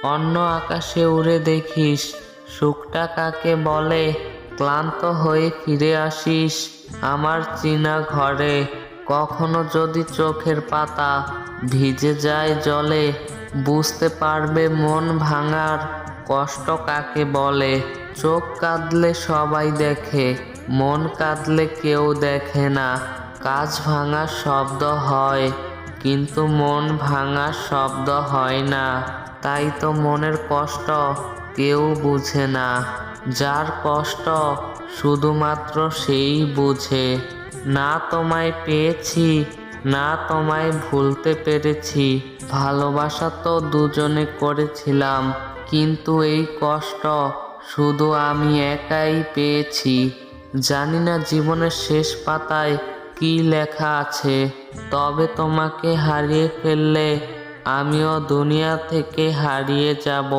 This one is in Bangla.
অন্য আকাশে উড়ে দেখিস সুখটা কাকে বলে। ক্লান্ত হয়ে ফিরে আসিস আমার চেনা ঘরে। কখনো যদি চোখের পাতা ভিজে যায় জলে, বুঝতে পারবে মন ভাঙার কষ্ট কাকে বলে। চোখ কাঁদলে সবাই দেখে, মন কাঁদলে কেউ দেখে না। কাঁচ ভাঙার শব্দ হয়, কিন্তু মন ভাঙার শব্দ হয় না। তাই তো মনের কষ্ট কেউ বুঝে না, যার কষ্ট শুধুমাত্র সেই বুঝে। না তোমায় পেয়েছি, না তোমায় ভুলতে পেরেছি। ভালোবাসা তো দুজনে করেছিলাম, কিন্তু এই কষ্ট শুধু আমি একাই পেয়েছি। জানি না জীবনের শেষ পাতায় কি লেখা আছে, তবে তোমাকে হারিয়ে ফেললে আমিও দুনিয়া থেকে হারিয়ে যাব।